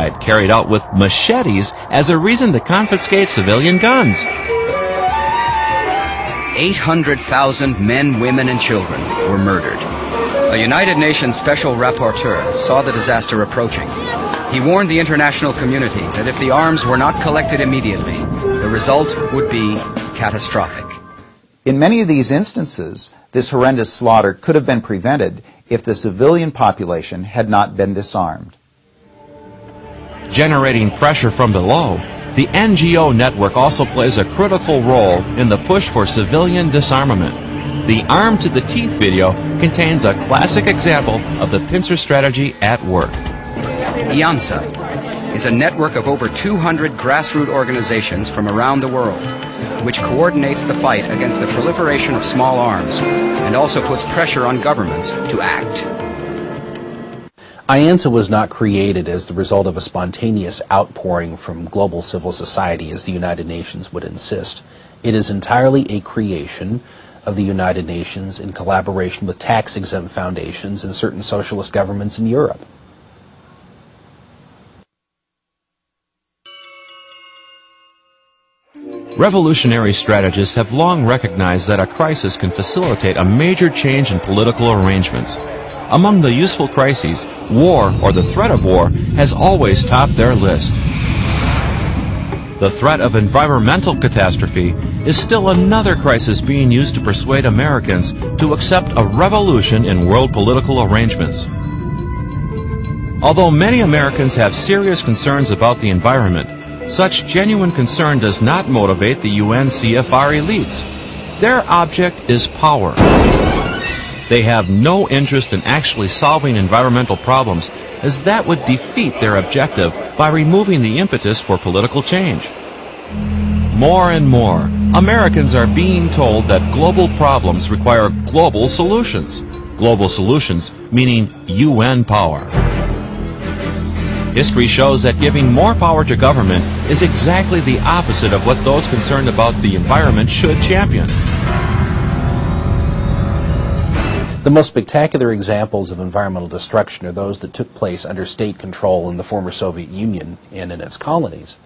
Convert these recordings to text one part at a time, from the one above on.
genocide carried out with machetes as a reason to confiscate civilian guns. 800,000 men, women, and children were murdered. A United Nations Special Rapporteur saw the disaster approaching. He warned the international community that if the arms were not collected immediately, the result would be catastrophic. In many of these instances, this horrendous slaughter could have been prevented if the civilian population had not been disarmed. Generating pressure from below, the NGO network also plays a critical role in the push for civilian disarmament. The Armed to the Teeth video contains a classic example of the pincer strategy at work. IANSA is a network of over 200 grassroots organizations from around the world, which coordinates the fight against the proliferation of small arms and also puts pressure on governments to act. IANSA was not created as the result of a spontaneous outpouring from global civil society, as the United Nations would insist. It is entirely a creation of the United Nations in collaboration with tax-exempt foundations and certain socialist governments in Europe. Revolutionary strategists have long recognized that a crisis can facilitate a major change in political arrangements. Among the useful crises, war, or the threat of war, has always topped their list. The threat of environmental catastrophe is still another crisis being used to persuade Americans to accept a revolution in world political arrangements. Although many Americans have serious concerns about the environment, such genuine concern does not motivate the UN CFR elites. Their object is power. They have no interest in actually solving environmental problems, as that would defeat their objective by removing the impetus for political change. More and more, Americans are being told that global problems require global solutions. Global solutions meaning UN power. History shows that giving more power to government is exactly the opposite of what those concerned about the environment should champion. The most spectacular examples of environmental destruction are those that took place under state control in the former Soviet Union and in its colonies.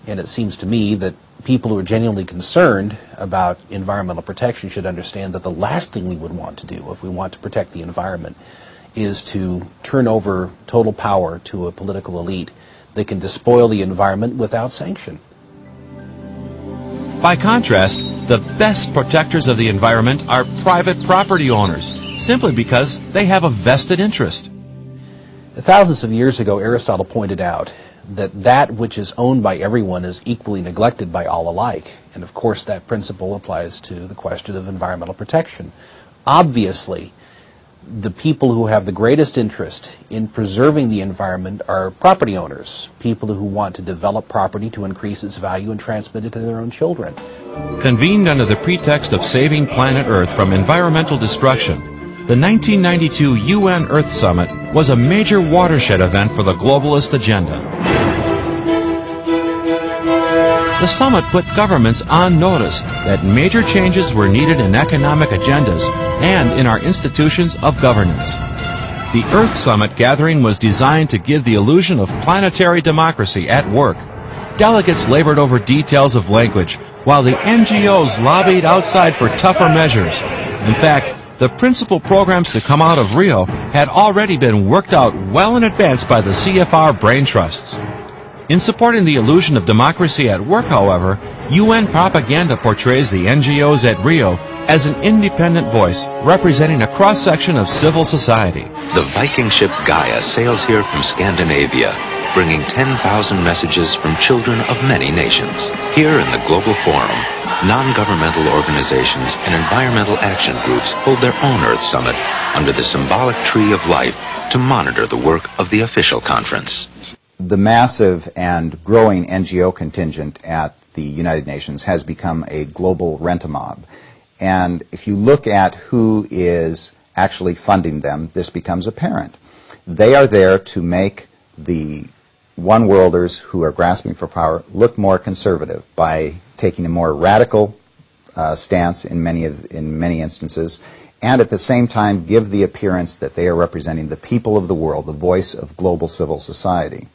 And it seems to me that people who are genuinely concerned about environmental protection should understand that the last thing we would want to do if we want to protect the environment is to turn over total power to a political elite that can despoil the environment without sanction. By contrast, the best protectors of the environment are private property owners, simply because they have a vested interest. Thousands of years ago, Aristotle pointed out that that which is owned by everyone is equally neglected by all alike. And of course, that principle applies to the question of environmental protection. Obviously, the people who have the greatest interest in preserving the environment are property owners, people who want to develop property to increase its value and transmit it to their own children. Convened under the pretext of saving planet Earth from environmental destruction, the 1992 UN Earth Summit was a major watershed event for the globalist agenda. The summit put governments on notice that major changes were needed in economic agendas and in our institutions of governance. The Earth Summit gathering was designed to give the illusion of planetary democracy at work. Delegates labored over details of language, while the NGOs lobbied outside for tougher measures. In fact, the principal programs to come out of Rio had already been worked out well in advance by the CFR brain trusts. In supporting the illusion of democracy at work, however, UN propaganda portrays the NGOs at Rio as an independent voice representing a cross-section of civil society. The Viking ship Gaia sails here from Scandinavia, bringing 10,000 messages from children of many nations. Here in the Global Forum, non-governmental organizations and environmental action groups hold their own Earth Summit under the symbolic tree of life to monitor the work of the official conference. The massive and growing NGO contingent at the United Nations has become a global rent-a-mob. And if you look at who is actually funding them, this becomes apparent. They are there to make the one-worlders who are grasping for power look more conservative by taking a more radical stance in many instances, and at the same time give the appearance that they are representing the people of the world, the voice of global civil society.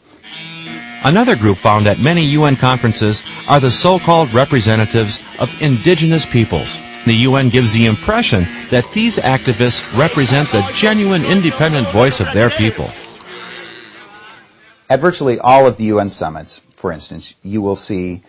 Another group found at many UN conferences are the so-called representatives of indigenous peoples. The UN gives the impression that these activists represent the genuine independent voice of their people. At virtually all of the UN summits, for instance, you will see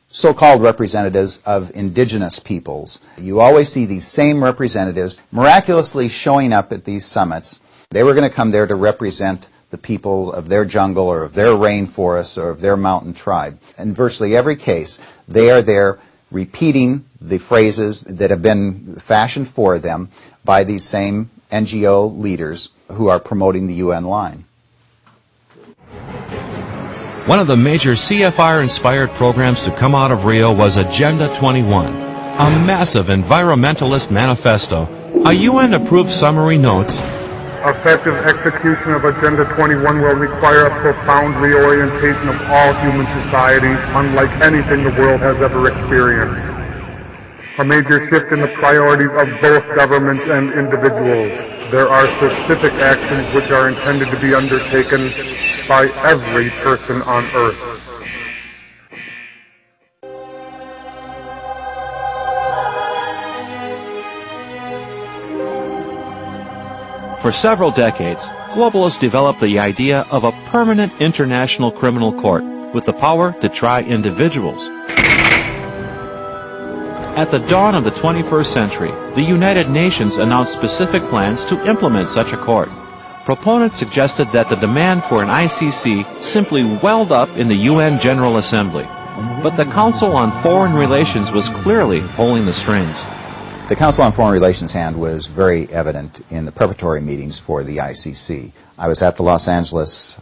so-called representatives of indigenous peoples. You always see these same representatives miraculously showing up at these summits. They were going to come there to represent the people of their jungle or of their rainforest or of their mountain tribe. In virtually every case, they are there repeating the phrases that have been fashioned for them by these same NGO leaders who are promoting the UN line. One of the major CFR-inspired programs to come out of Rio was Agenda 21, a massive environmentalist manifesto. A UN-approved summary notes, effective execution of Agenda 21 will require a profound reorientation of all human society, unlike anything the world has ever experienced. A major shift in the priorities of both governments and individuals. There are specific actions which are intended to be undertaken by every person on Earth. For several decades, globalists developed the idea of a permanent international criminal court with the power to try individuals. At the dawn of the 21st century, the United Nations announced specific plans to implement such a court. Proponents suggested that the demand for an ICC simply welled up in the UN General Assembly. But the Council on Foreign Relations was clearly pulling the strings. The Council on Foreign Relations' hand was very evident in the preparatory meetings for the ICC. I was at the Los Angeles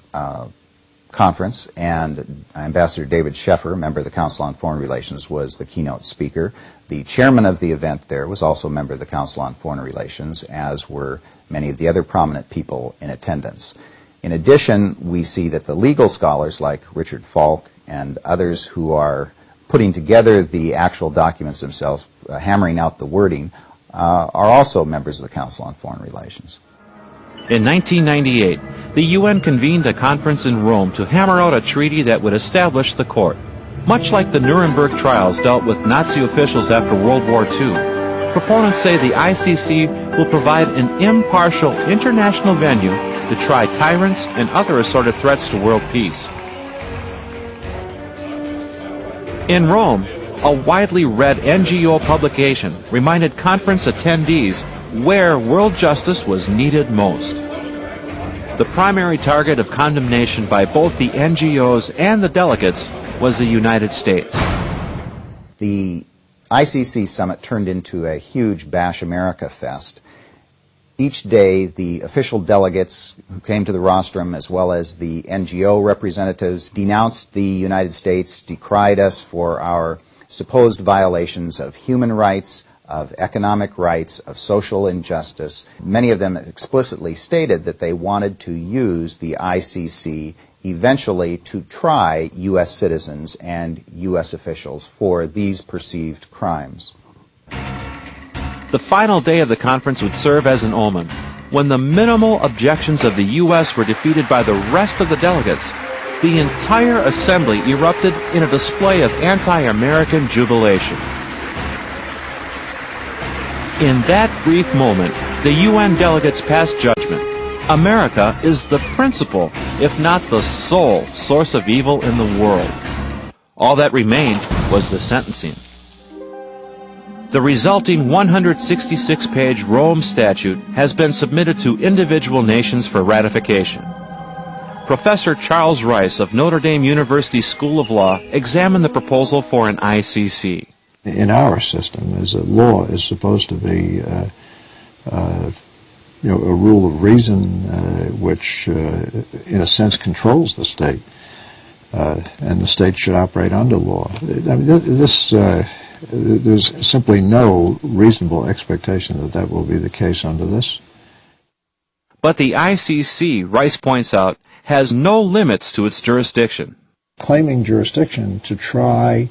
conference, and Ambassador David Sheffer, member of the Council on Foreign Relations, was the keynote speaker. The chairman of the event there was also a member of the Council on Foreign Relations, as were many of the other prominent people in attendance. In addition, we see that the legal scholars like Richard Falk and others who are putting together the actual documents themselves, hammering out the wording, are also members of the Council on Foreign Relations. In 1998, the UN convened a conference in Rome to hammer out a treaty that would establish the court. Much like the Nuremberg trials dealt with Nazi officials after World War II, proponents say the ICC will provide an impartial international venue to try tyrants and other assorted threats to world peace. In Rome, a widely read NGO publication reminded conference attendees where world justice was needed most. The primary target of condemnation by both the NGOs and the delegates was the United States. The ICC summit turned into a huge Bash America fest. Each day, the official delegates who came to the rostrum, as well as the NGO representatives, denounced the United States, decried us for our supposed violations of human rights, of economic rights, of social injustice. Many of them explicitly stated that they wanted to use the ICC eventually to try U.S. citizens and U.S. officials for these perceived crimes. The final day of the conference would serve as an omen. When the minimal objections of the U.S. were defeated by the rest of the delegates, the entire assembly erupted in a display of anti-American jubilation. In that brief moment, the UN delegates passed judgment. America is the principal, if not the sole, source of evil in the world. All that remained was the sentencing. The resulting 166-page Rome Statute has been submitted to individual nations for ratification. Professor Charles Rice of Notre Dame University School of Law examined the proposal for an ICC. In our system, as a law is supposed to be a rule of reason which, in a sense, controls the state, and the state should operate under law. I mean, there's simply no reasonable expectation that that will be the case under this. But the ICC, Rice points out, has no limits to its jurisdiction. Claiming jurisdiction to try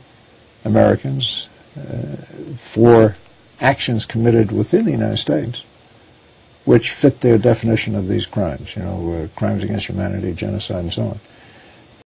Americans for actions committed within the United States which fit their definition of these crimes, crimes against humanity, genocide, and so on.